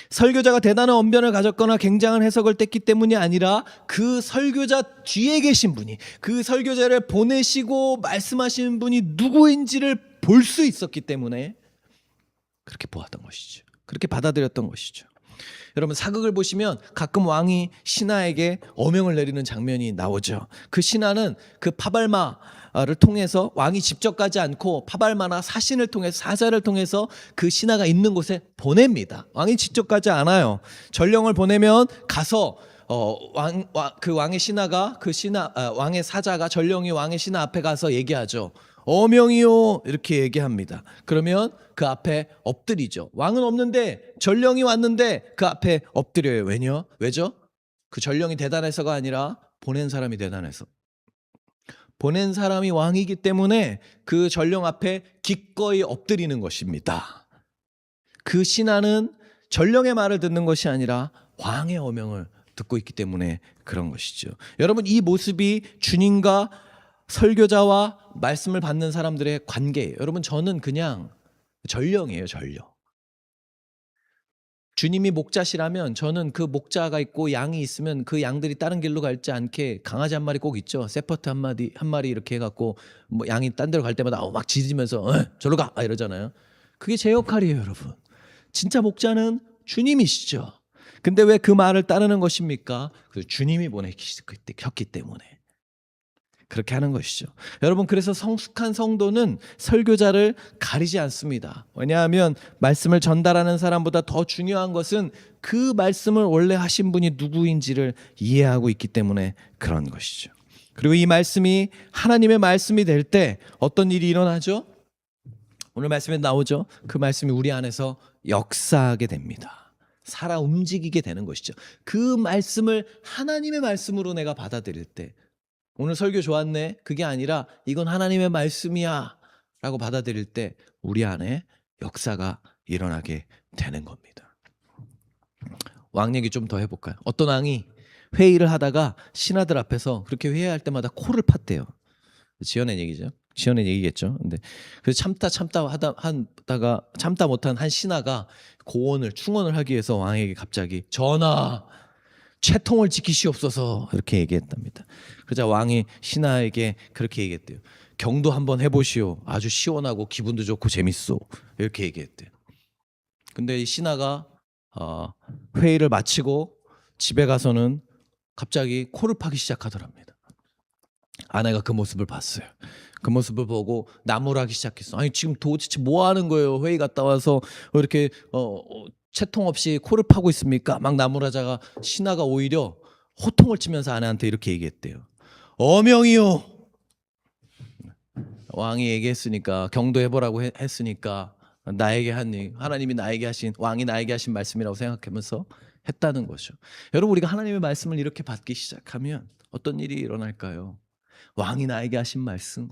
설교자가 대단한 언변을 가졌거나 굉장한 해석을 뗐기 때문이 아니라 그 설교자 뒤에 계신 분이 그 설교자를 보내시고 말씀하시는 분이 누구인지를 볼 수 있었기 때문에 그렇게 보았던 것이죠. 그렇게 받아들였던 것이죠. 여러분 사극을 보시면 가끔 왕이 신하에게 어명을 내리는 장면이 나오죠. 그 신하는 그 파발마를 통해서 왕이 직접 가지 않고 파발마나 사신을 통해서 사자를 통해서 그 신하가 있는 곳에 보냅니다. 왕이 직접 가지 않아요. 전령을 보내면 가서 그 왕의 신하가 왕의 사자가 전령이 왕의 신하 앞에 가서 얘기하죠. 어명이요 이렇게 얘기합니다. 그러면 그 앞에 엎드리죠. 왕은 없는데 전령이 왔는데 그 앞에 엎드려요. 왜죠? 그 전령이 대단해서가 아니라 보낸 사람이 대단해서. 보낸 사람이 왕이기 때문에 그 전령 앞에 기꺼이 엎드리는 것입니다. 그 신하는 전령의 말을 듣는 것이 아니라 왕의 어명을 듣고 있기 때문에 그런 것이죠. 여러분 이 모습이 주님과 설교자와 말씀을 받는 사람들의 관계예요. 여러분 저는 그냥 전령이에요. 전령. 주님이 목자시라면 저는 그 목자가 있고 양이 있으면 그 양들이 다른 길로 갈지 않게 강아지 한 마리 꼭 있죠. 세퍼트 한 마리 이렇게 해갖고 뭐 양이 딴 데로 갈 때마다 막 짖으면서 저로 가 이러잖아요. 그게 제 역할이에요. 여러분. 진짜 목자는 주님이시죠. 근데 왜 그 말을 따르는 것입니까? 주님이 보내셨기 때문에 그렇게 하는 것이죠. 여러분 그래서 성숙한 성도는 설교자를 가리지 않습니다. 왜냐하면 말씀을 전달하는 사람보다 더 중요한 것은 그 말씀을 원래 하신 분이 누구인지를 이해하고 있기 때문에 그런 것이죠. 그리고 이 말씀이 하나님의 말씀이 될 때 어떤 일이 일어나죠? 오늘 말씀에 나오죠. 그 말씀이 우리 안에서 역사하게 됩니다. 살아 움직이게 되는 것이죠. 그 말씀을 하나님의 말씀으로 내가 받아들일 때 오늘 설교 좋았네. 그게 아니라 이건 하나님의 말씀이야 라고 받아들일 때 우리 안에 역사가 일어나게 되는 겁니다. 왕 얘기 좀 더 해볼까요? 어떤 왕이 회의를 하다가 신하들 앞에서 그렇게 회의할 때마다 코를 팠대요. 지어낸 얘기죠. 지어낸 얘기겠죠. 근데 그래서 하다가 참다 못한 한 신하가 충언을 하기 위해서 왕에게 갑자기 전하 채통을 지키시옵소서 이렇게 얘기했답니다. 그러자 왕이 신하에게 그렇게 얘기했대요. 경도 한번 해보시오. 아주 시원하고 기분도 좋고 재밌어. 이렇게 얘기했대요. 근데 이 신하가 회의를 마치고 집에 가서는 갑자기 코를 파기 시작하더랍니다. 아내가 그 모습을 봤어요. 그 모습을 보고 나무라기 시작했어. 아니 지금 도대체 뭐 하는 거예요? 회의 갔다 와서 왜 이렇게 채통 없이 코를 파고 있습니까? 막 나무라자가 신하가 오히려 호통을 치면서 아내한테 이렇게 얘기했대요. 어명이요. 왕이 얘기했으니까 경도해보라고 했으니까 나에게 하나님이 나에게 하신 왕이 나에게 하신 말씀이라고 생각하면서 했다는 거죠. 여러분 우리가 하나님의 말씀을 이렇게 받기 시작하면 어떤 일이 일어날까요? 왕이 나에게 하신 말씀,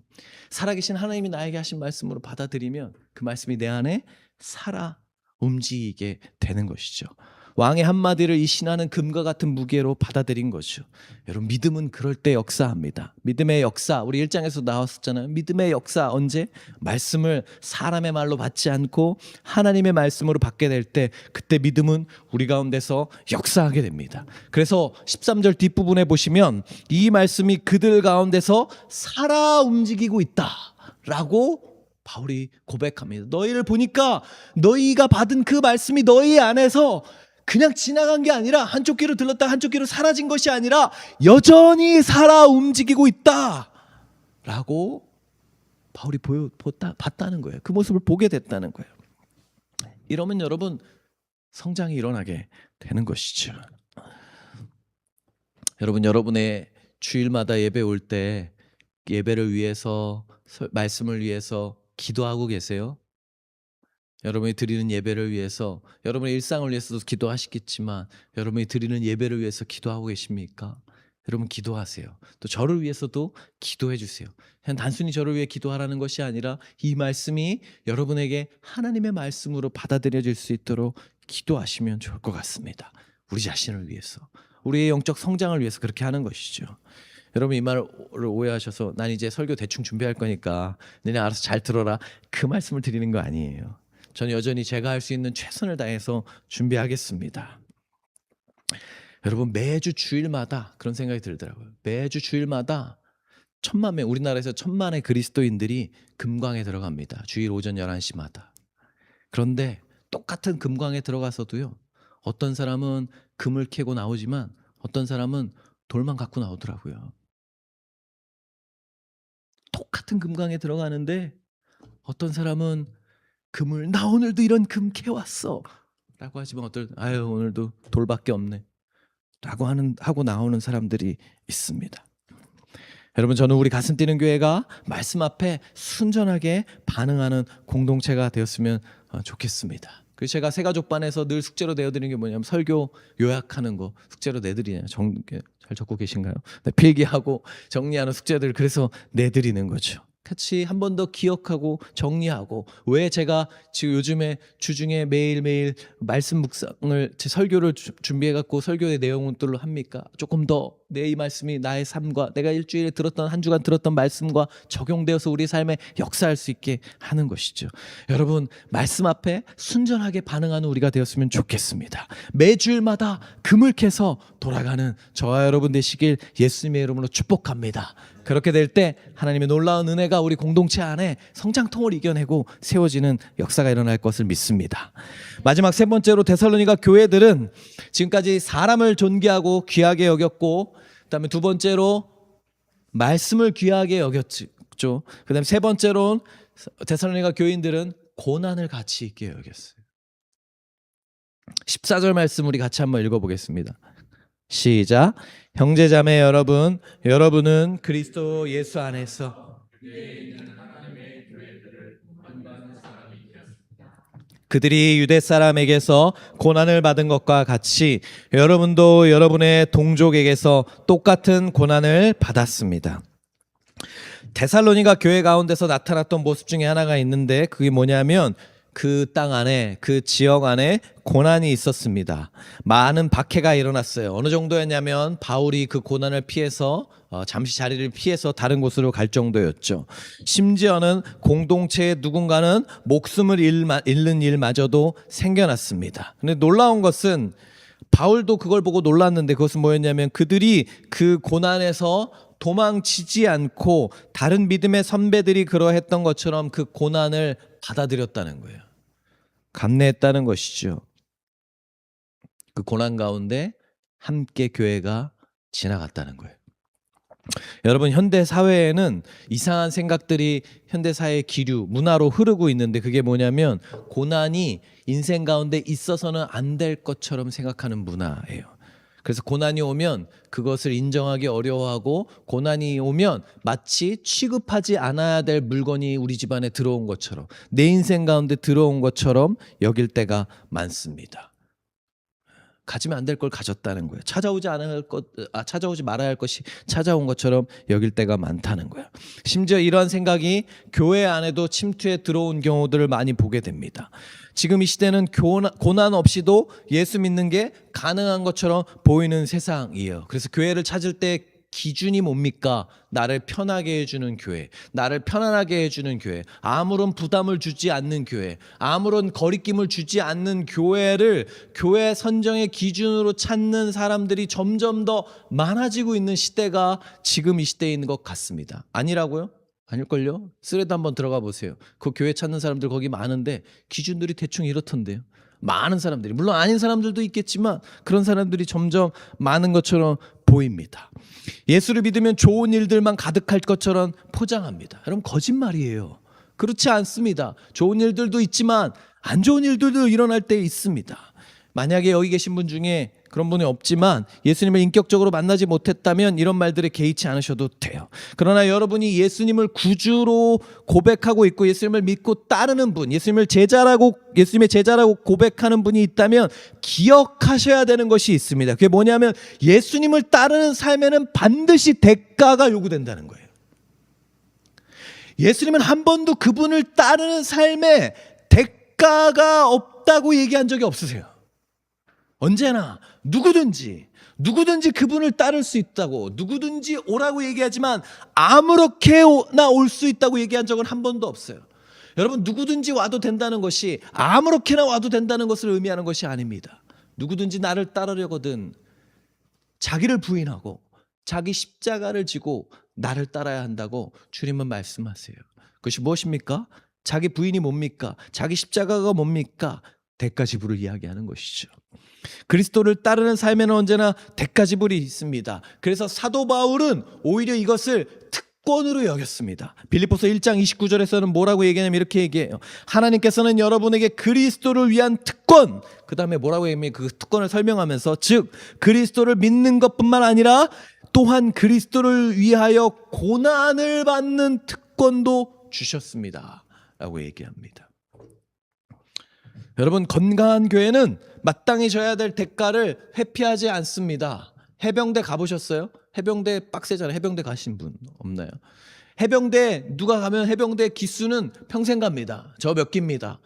살아계신 하나님이 나에게 하신 말씀으로 받아들이면 그 말씀이 내 안에 살아 움직이게 되는 것이죠. 왕의 한마디를 이 신하는 금과 같은 무게로 받아들인 거죠. 여러분 믿음은 그럴 때 역사합니다. 믿음의 역사, 우리 1장에서 나왔었잖아요. 믿음의 역사 언제? 말씀을 사람의 말로 받지 않고 하나님의 말씀으로 받게 될 때 그때 믿음은 우리 가운데서 역사하게 됩니다. 그래서 13절 뒷부분에 보시면 이 말씀이 그들 가운데서 살아 움직이고 있다라고 바울이 고백합니다. 너희를 보니까 너희가 받은 그 말씀이 너희 안에서 그냥 지나간 게 아니라 한쪽 귀로 들렀다 한쪽 귀로 사라진 것이 아니라 여전히 살아 움직이고 있다라고 바울이 봤다는 거예요. 그 모습을 보게 됐다는 거예요. 이러면 여러분 성장이 일어나게 되는 것이죠. 여러분 여러분의 주일마다 예배 올 때 예배를 위해서 말씀을 위해서 기도하고 계세요? 여러분이 드리는 예배를 위해서 여러분의 일상을 위해서도 기도하시겠지만 여러분이 드리는 예배를 위해서 기도하고 계십니까? 여러분 기도하세요. 또 저를 위해서도 기도해 주세요. 그냥 단순히 저를 위해 기도하라는 것이 아니라 이 말씀이 여러분에게 하나님의 말씀으로 받아들여질 수 있도록 기도하시면 좋을 것 같습니다. 우리 자신을 위해서, 우리의 영적 성장을 위해서 그렇게 하는 것이죠. 여러분 이 말을 오해하셔서 난 이제 설교 대충 준비할 거니까 너네 알아서 잘 들어라 그 말씀을 드리는 거 아니에요. 저는 여전히 제가 할 수 있는 최선을 다해서 준비하겠습니다. 여러분 매주 주일마다 그런 생각이 들더라고요. 매주 주일마다 우리나라에서 1,000만의 그리스도인들이 금광에 들어갑니다. 주일 오전 11시마다. 그런데 똑같은 금광에 들어가서도요. 어떤 사람은 금을 캐고 나오지만 어떤 사람은 돌만 갖고 나오더라고요. 똑같은 금광에 들어가는데 어떤 사람은 금을 나 오늘도 이런 금 캐왔어 라고 하지만 아유 오늘도 돌밖에 없네 라고 하고 나오는 사람들이 있습니다. 여러분 저는 우리 가슴 뛰는 교회가 말씀 앞에 순전하게 반응하는 공동체가 되었으면 좋겠습니다. 그래서 제가 새가족반에서 늘 숙제로 내어드리는 게 뭐냐면 설교 요약하는 거 숙제로 내드리냐 잘 적고 계신가요? 네, 필기하고 정리하는 숙제들 그래서 내드리는 거죠. 같이 한 번 더 기억하고 정리하고 왜 제가 지금 요즘에 주중에 매일매일 말씀 묵상을 제 설교를 준비해갖고 설교의 내용들로 합니까? 조금 더 내 이 말씀이 나의 삶과 내가 일주일에 들었던 한 주간 들었던 말씀과 적용되어서 우리 삶에 역사할 수 있게 하는 것이죠. 여러분 말씀 앞에 순전하게 반응하는 우리가 되었으면 좋겠습니다. 매주일마다 금을 캐서 돌아가는 저와 여러분 되시길 예수님의 이름으로 축복합니다. 그렇게 될 때 하나님의 놀라운 은혜가 우리 공동체 안에 성장통을 이겨내고 세워지는 역사가 일어날 것을 믿습니다. 마지막 세 번째로 데살로니가 교회들은 지금까지 사람을 존귀하고 귀하게 여겼고 그다음에 두 번째로 말씀을 귀하게 여겼죠. 그다음에 세 번째로 데살로니가 교인들은 고난을 가치 있게 여겼어요. 14절 말씀 우리 같이 한번 읽어보겠습니다. 시작. 형제자매 여러분, 여러분은 그리스도 예수 안에서 그들이 유대 사람에게서 고난을 받은 것과 같이 여러분도 여러분의 동족에게서 똑같은 고난을 받았습니다. 데살로니가 교회 가운데서 나타났던 모습 중에 하나가 있는데 그게 뭐냐면 그 땅 안에 그 지역 안에 고난이 있었습니다. 많은 박해가 일어났어요. 어느 정도였냐면 바울이 그 고난을 피해서 잠시 자리를 피해서 다른 곳으로 갈 정도였죠. 심지어는 공동체의 누군가는 목숨을 잃는 일마저도 생겨났습니다. 근데 놀라운 것은 바울도 그걸 보고 놀랐는데 그것은 뭐였냐면 그들이 그 고난에서 도망치지 않고 다른 믿음의 선배들이 그러했던 것처럼 그 고난을 받아들였다는 거예요. 감내했다는 것이죠. 그 고난 가운데 함께 교회가 지나갔다는 거예요. 여러분, 현대 사회에는 이상한 생각들이 현대 사회의 기류, 문화로 흐르고 있는데 그게 뭐냐면 고난이 인생 가운데 있어서는 안 될 것처럼 생각하는 문화예요. 그래서 고난이 오면 그것을 인정하기 어려워하고 고난이 오면 마치 취급하지 않아야 될 물건이 우리 집안에 들어온 것처럼 내 인생 가운데 들어온 것처럼 여길 때가 많습니다. 가지면 안 될 걸 가졌다는 거예요. 찾아오지 말아야 할 것이 찾아온 것처럼 여길 때가 많다는 거예요. 심지어 이러한 생각이 교회 안에도 침투해 들어온 경우들을 많이 보게 됩니다. 지금 이 시대는 고난 없이도 예수 믿는 게 가능한 것처럼 보이는 세상이에요. 그래서 교회를 찾을 때 기준이 뭡니까? 나를 편하게 해주는 교회, 나를 편안하게 해주는 교회, 아무런 부담을 주지 않는 교회, 아무런 거리낌을 주지 않는 교회를 교회 선정의 기준으로 찾는 사람들이 점점 더 많아지고 있는 시대가 지금 이 시대에 있는 것 같습니다. 아니라고요? 아닐걸요? 스레드 한번 들어가 보세요. 그 교회 찾는 사람들 거기 많은데 기준들이 대충 이렇던데요. 많은 사람들이, 물론 아닌 사람들도 있겠지만 그런 사람들이 점점 많은 것처럼 보입니다. 예수를 믿으면 좋은 일들만 가득할 것처럼 포장합니다. 여러분, 거짓말이에요. 그렇지 않습니다. 좋은 일들도 있지만 안 좋은 일들도 일어날 때 있습니다. 만약에 여기 계신 분 중에 그런 분이 없지만 예수님을 인격적으로 만나지 못했다면 이런 말들에 개의치 않으셔도 돼요. 그러나 여러분이 예수님을 구주로 고백하고 있고 예수님을 믿고 따르는 분, 예수님의 제자라고 고백하는 분이 있다면 기억하셔야 되는 것이 있습니다. 그게 뭐냐면 예수님을 따르는 삶에는 반드시 대가가 요구된다는 거예요. 예수님은 한 번도 그분을 따르는 삶에 대가가 없다고 얘기한 적이 없으세요. 언제나 누구든지 그분을 따를 수 있다고, 누구든지 오라고 얘기하지만 아무렇게나 올 수 있다고 얘기한 적은 한 번도 없어요. 여러분, 누구든지 와도 된다는 것이 아무렇게나 와도 된다는 것을 의미하는 것이 아닙니다. 누구든지 나를 따르려거든 자기를 부인하고 자기 십자가를 지고 나를 따라야 한다고 주님은 말씀하세요. 그것이 무엇입니까? 자기 부인이 뭡니까? 자기 십자가가 뭡니까? 대가 지불을 이야기하는 것이죠. 그리스도를 따르는 삶에는 언제나 대가 지불이 있습니다. 그래서 사도 바울은 오히려 이것을 특권으로 여겼습니다. 빌립보서 1장 29절에서는 뭐라고 얘기하냐면 이렇게 얘기해요. 하나님께서는 여러분에게 그리스도를 위한 특권, 그 다음에 뭐라고 얘기하면 그 특권을 설명하면서 즉 그리스도를 믿는 것뿐만 아니라 또한 그리스도를 위하여 고난을 받는 특권도 주셨습니다 라고 얘기합니다. 여러분, 건강한 교회는 마땅히 져야 될 대가를 회피하지 않습니다. 해병대 가보셨어요? 해병대 빡세잖아요. 해병대 가신 분 없나요? 해병대 누가 가면 해병대 기수는 평생 갑니다. 저 몇 기입니다.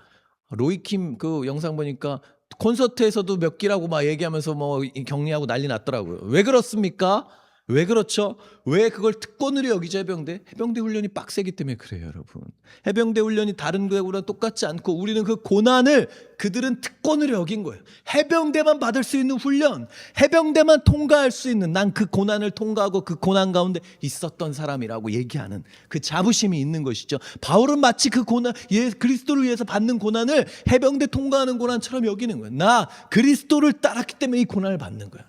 로이킴 그 영상 보니까 콘서트에서도 몇 기라고 막 얘기하면서 뭐 격리하고 난리 났더라고요. 왜 그렇습니까? 왜 그렇죠? 왜 그걸 특권으로 여기죠? 해병대 훈련이 빡세기 때문에 그래요, 여러분. 해병대 훈련이 다른 교회보다 똑같지 않고 우리는 그 고난을 그들은 특권으로 여긴 거예요. 해병대만 받을 수 있는 훈련, 해병대만 통과할 수 있는, 난 그 고난을 통과하고 그 고난 가운데 있었던 사람이라고 얘기하는 그 자부심이 있는 것이죠. 바울은 마치 그 고난, 그리스도를 위해서 받는 고난을 해병대 통과하는 고난처럼 여기는 거예요. 나 그리스도를 따랐기 때문에 이 고난을 받는 거야.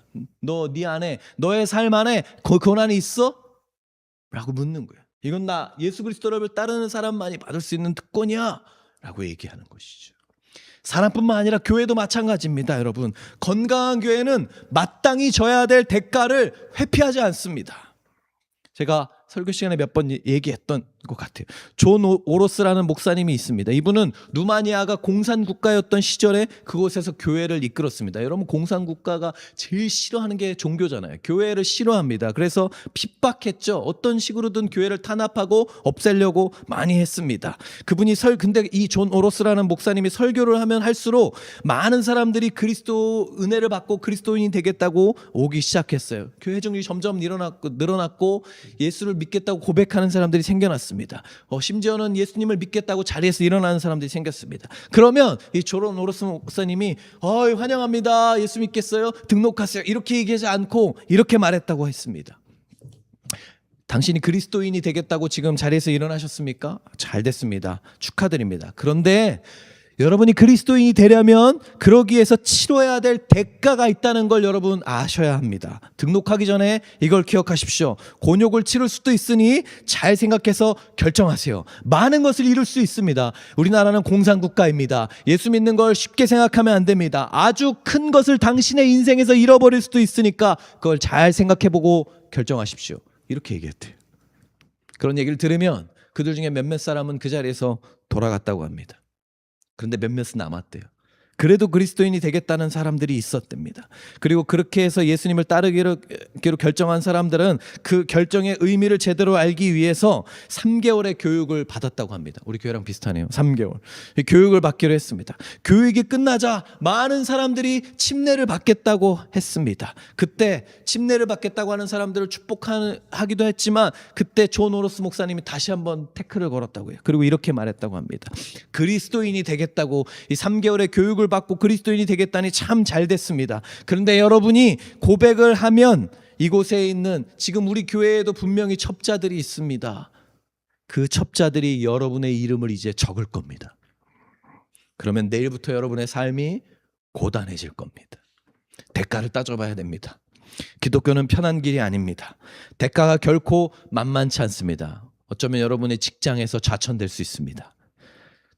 네 안에, 너의 삶 안에 그 고난이 있어? 라고 묻는 거예요. 이건 나 예수 그리스도를 따르는 사람만이 받을 수 있는 특권이야 라고 얘기하는 것이죠. 사람뿐만 아니라 교회도 마찬가지입니다. 여러분, 건강한 교회는 마땅히 져야 될 대가를 회피하지 않습니다. 제가 설교 시간에 몇 번 얘기했던 것 같아요. 존 오로스라는 목사님이 있습니다. 이분은 루마니아가 공산국가였던 시절에 그곳에서 교회를 이끌었습니다. 여러분, 공산국가가 제일 싫어하는 게 종교잖아요. 교회를 싫어합니다. 그래서 핍박했죠. 어떤 식으로든 교회를 탄압하고 없애려고 많이 했습니다. 근데 이 존 오로스라는 목사님이 설교를 하면 할수록 많은 사람들이 그리스도 은혜를 받고 그리스도인이 되겠다고 오기 시작했어요. 교회 정리 점점 늘어났고 예수를 믿겠다고 고백하는 사람들이 생겨났습니다. 일어났습니다. 심지어는 예수님을 믿겠다고 자리에서 일어나는 사람들이 생겼습니다. 그러면 이 조론 오로스 목사님이 환영합니다. 예수 믿겠어요? 등록하세요. 이렇게 얘기하지 않고 이렇게 말했다고 했습니다. 당신이 그리스도인이 되겠다고 지금 자리에서 일어나셨습니까? 잘 됐습니다. 축하드립니다. 그런데 여러분이 그리스도인이 되려면 그러기 위해서 치러야 될 대가가 있다는 걸 여러분 아셔야 합니다. 등록하기 전에 이걸 기억하십시오. 곤욕을 치를 수도 있으니 잘 생각해서 결정하세요. 많은 것을 이룰 수 있습니다. 우리나라는 공산국가입니다. 예수 믿는 걸 쉽게 생각하면 안 됩니다. 아주 큰 것을 당신의 인생에서 잃어버릴 수도 있으니까 그걸 잘 생각해보고 결정하십시오. 이렇게 얘기했대요. 그런 얘기를 들으면 그들 중에 몇몇 사람은 그 자리에서 돌아갔다고 합니다. 그런데 몇몇은 남았대요. 그래도 그리스도인이 되겠다는 사람들이 있었답니다. 그리고 그렇게 해서 예수님을 따르기로 결정한 사람들은 그 결정의 의미를 제대로 알기 위해서 3개월의 교육을 받았다고 합니다. 우리 교회랑 비슷하네요. 3개월. 교육을 받기로 했습니다. 교육이 끝나자 많은 사람들이 침례를 받겠다고 했습니다. 그때 침례를 받겠다고 하는 사람들을 축복하기도 했지만 그때 존 오로스 목사님이 다시 한번 태클을 걸었다고 해요. 그리고 이렇게 말했다고 합니다. 그리스도인이 되겠다고 이 3개월의 교육을 받고 그리스도인이 되겠다니 참 잘 됐습니다. 그런데 여러분이 고백을 하면 이곳에 있는 지금 우리 교회에도 분명히 첩자들이 있습니다. 그 첩자들이 여러분의 이름을 이제 적을 겁니다. 그러면 내일부터 여러분의 삶이 고단해질 겁니다. 대가를 따져봐야 됩니다. 기독교는 편한 길이 아닙니다. 대가가 결코 만만치 않습니다. 어쩌면 여러분의 직장에서 좌천될 수 있습니다.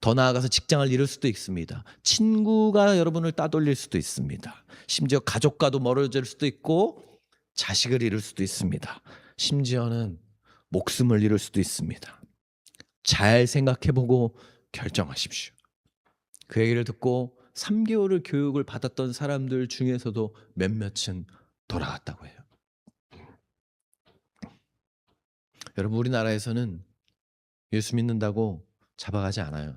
더 나아가서 직장을 잃을 수도 있습니다. 친구가 여러분을 따돌릴 수도 있습니다. 심지어 가족과도 멀어질 수도 있고 자식을 잃을 수도 있습니다. 심지어는 목숨을 잃을 수도 있습니다. 잘 생각해보고 결정하십시오. 그 얘기를 듣고 3개월을 교육을 받았던 사람들 중에서도 몇몇은 돌아갔다고 해요. 여러분, 우리나라에서는 예수 믿는다고 잡아가지 않아요.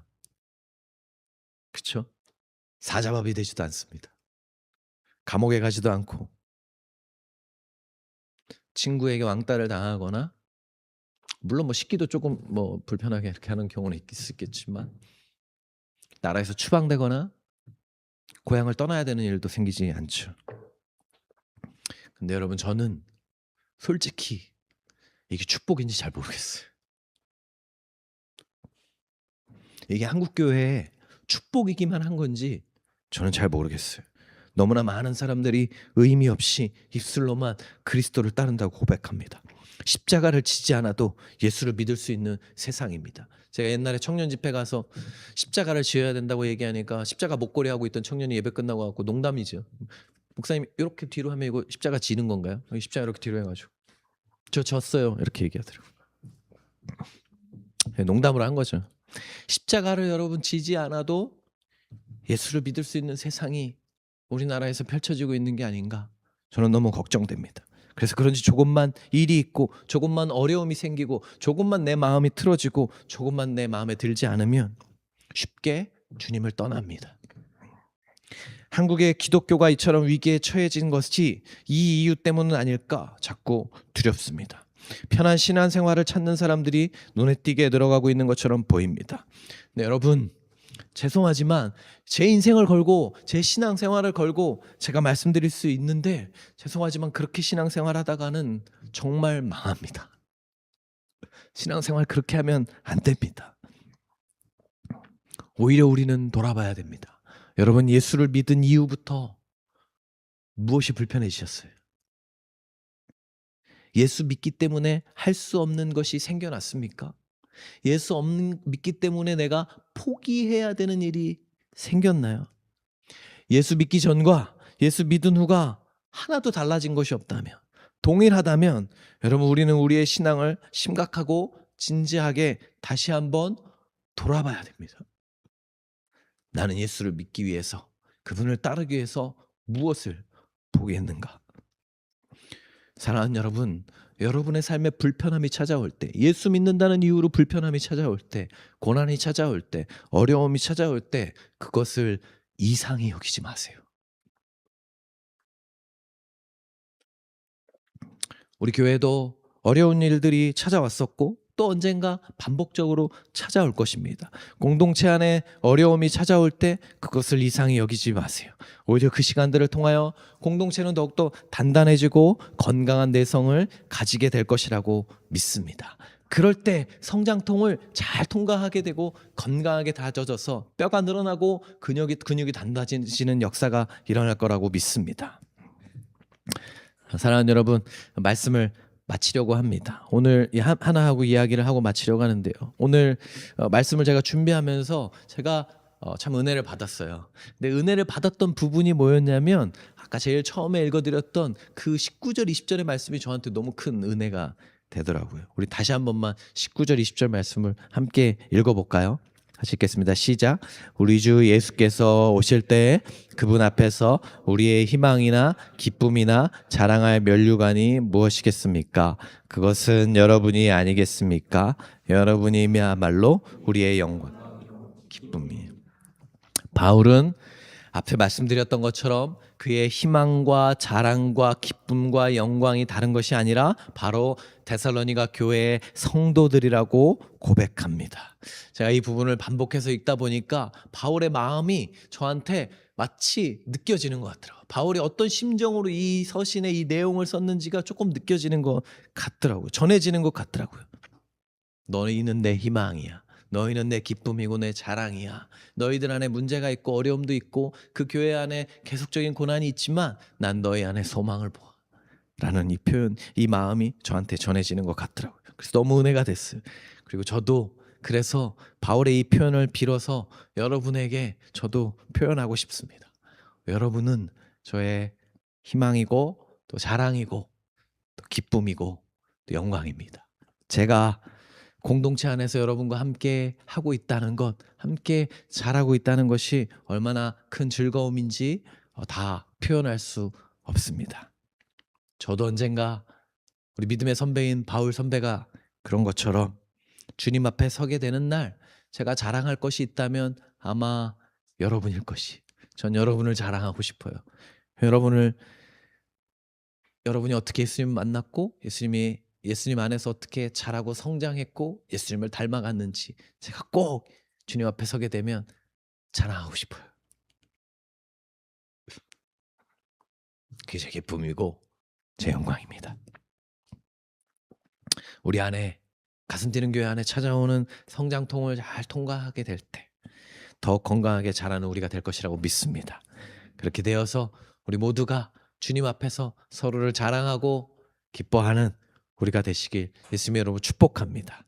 그렇죠? 사자밥이 되지도 않습니다. 감옥에 가지도 않고 친구에게 왕따를 당하거나, 물론 뭐 식기도 조금 뭐 불편하게 이렇게 하는 경우는 있겠지만, 나라에서 추방되거나 고향을 떠나야 되는 일도 생기지 않죠. 근데 여러분, 저는 솔직히 이게 축복인지 잘 모르겠어요. 이게 한국교회에 축복이기만 한 건지 저는 잘 모르겠어요. 너무나 많은 사람들이 의미 없이 입술로만 그리스도를 따른다고 고백합니다. 십자가를 지지 않아도 예수를 믿을 수 있는 세상입니다. 제가 옛날에 청년 집회 가서 십자가를 지어야 된다고 얘기하니까 십자가 목걸이 하고 있던 청년이 예배 끝나고 갖고 농담이죠. 목사님 이렇게 뒤로 하면 이거 십자가 지는 건가요? 십자가 이렇게 뒤로 해가지고 저 졌어요 이렇게 얘기하더라고요. 농담으로 한 거죠. 십자가를 여러분 지지 않아도 예수를 믿을 수 있는 세상이 우리나라에서 펼쳐지고 있는 게 아닌가, 저는 너무 걱정됩니다. 그래서 그런지 조금만 일이 있고 조금만 어려움이 생기고 조금만 내 마음이 틀어지고 조금만 내 마음에 들지 않으면 쉽게 주님을 떠납니다. 한국의 기독교가 이처럼 위기에 처해진 것이 이 이유 때문은 아닐까 자꾸 두렵습니다. 편한 신앙생활을 찾는 사람들이 눈에 띄게 늘어가고 있는 것처럼 보입니다. 네, 여러분 죄송하지만 제 인생을 걸고 제 신앙생활을 걸고 제가 말씀드릴 수 있는데, 죄송하지만 그렇게 신앙생활 하다가는 정말 망합니다. 신앙생활 그렇게 하면 안 됩니다. 오히려 우리는 돌아봐야 됩니다. 여러분, 예수를 믿은 이후부터 무엇이 불편해지셨어요? 예수 믿기 때문에 할 수 없는 것이 생겨났습니까? 예수 믿기 때문에 내가 포기해야 되는 일이 생겼나요? 예수 믿기 전과 예수 믿은 후가 하나도 달라진 것이 없다면, 동일하다면 여러분, 우리는 우리의 신앙을 심각하고 진지하게 다시 한번 돌아봐야 됩니다. 나는 예수를 믿기 위해서, 그분을 따르기 위해서 무엇을 포기했는가? 사랑하는 여러분, 여러분의 삶에 불편함이 찾아올 때, 예수 믿는다는 이유로 불편함이 찾아올 때, 고난이 찾아올 때, 어려움이 찾아올 때 그것을 이상히 여기지 마세요. 우리 교회도 어려운 일들이 찾아왔었고 또 언젠가 반복적으로 찾아올 것입니다. 공동체 안에 어려움이 찾아올 때 그것을 이상히 여기지 마세요. 오히려 그 시간들을 통하여 공동체는 더욱더 단단해지고 건강한 내성을 가지게 될 것이라고 믿습니다. 그럴 때 성장통을 잘 통과하게 되고 건강하게 다져져서 뼈가 늘어나고 근육이 단단해지는 역사가 일어날 거라고 믿습니다. 사랑하는 여러분, 말씀을 마치려고 합니다. 오늘 하나하고 이야기를 하고 마치려고 하는데요. 오늘 말씀을 제가 준비하면서 제가 참 은혜를 받았어요. 근데 은혜를 받았던 부분이 뭐였냐면 아까 제일 처음에 읽어드렸던 그 19절 20절의 말씀이 저한테 너무 큰 은혜가 되더라고요. 우리 다시 한 번만 19절 20절 말씀을 함께 읽어볼까요? 다시 읽겠습니다. 시작. 우리 주 예수께서 오실 때 그분 앞에서 우리의 희망이나 기쁨이나 자랑할 면류관이 무엇이겠습니까? 그것은 여러분이 아니겠습니까? 여러분이야말로 우리의 영광, 기쁨이에요. 바울은 앞에 말씀드렸던 것처럼 그의 희망과 자랑과 기쁨과 영광이 다른 것이 아니라 바로 데살로니가 교회의 성도들이라고 고백합니다. 제가 이 부분을 반복해서 읽다 보니까 바울의 마음이 저한테 마치 느껴지는 것 같더라고요. 바울이 어떤 심정으로 이 서신의 이 내용을 썼는지가 조금 느껴지는 것 같더라고요. 전해지는 것 같더라고요. 너희는 내 희망이야. 너희는 내 기쁨이고 내 자랑이야. 너희들 안에 문제가 있고 어려움도 있고 그 교회 안에 계속적인 고난이 있지만 난 너희 안에 소망을 보아. 라는 이 표현, 이 마음이 저한테 전해지는 것 같더라고요. 그래서 너무 은혜가 됐어요. 그리고 저도 그래서 바울의 이 표현을 빌어서 여러분에게 저도 표현하고 싶습니다. 여러분은 저의 희망이고 또 자랑이고 또 기쁨이고 또 영광입니다. 제가 공동체 안에서 여러분과 함께 하고 있다는 것, 함께 잘하고 있다는 것이 얼마나 큰 즐거움인지 다 표현할 수 없습니다. 저도 언젠가 우리 믿음의 선배인 바울 선배가 그런 것처럼 주님 앞에 서게 되는 날 제가 자랑할 것이 있다면 아마 여러분일 것이. 전 여러분을 자랑하고 싶어요. 여러분이 어떻게 예수님을 만났고 예수님 안에서 어떻게 자라고 성장했고 예수님을 닮아갔는지 제가 꼭 주님 앞에 서게 되면 자랑하고 싶어요. 그게 제 기쁨이고 제 영광입니다. 우리 안에 가슴 뛰는 교회 안에 찾아오는 성장통을 잘 통과하게 될 때 더 건강하게 자라는 우리가 될 것이라고 믿습니다. 그렇게 되어서 우리 모두가 주님 앞에서 서로를 자랑하고 기뻐하는 우리가 되시길 예수님의 이름으로 축복합니다.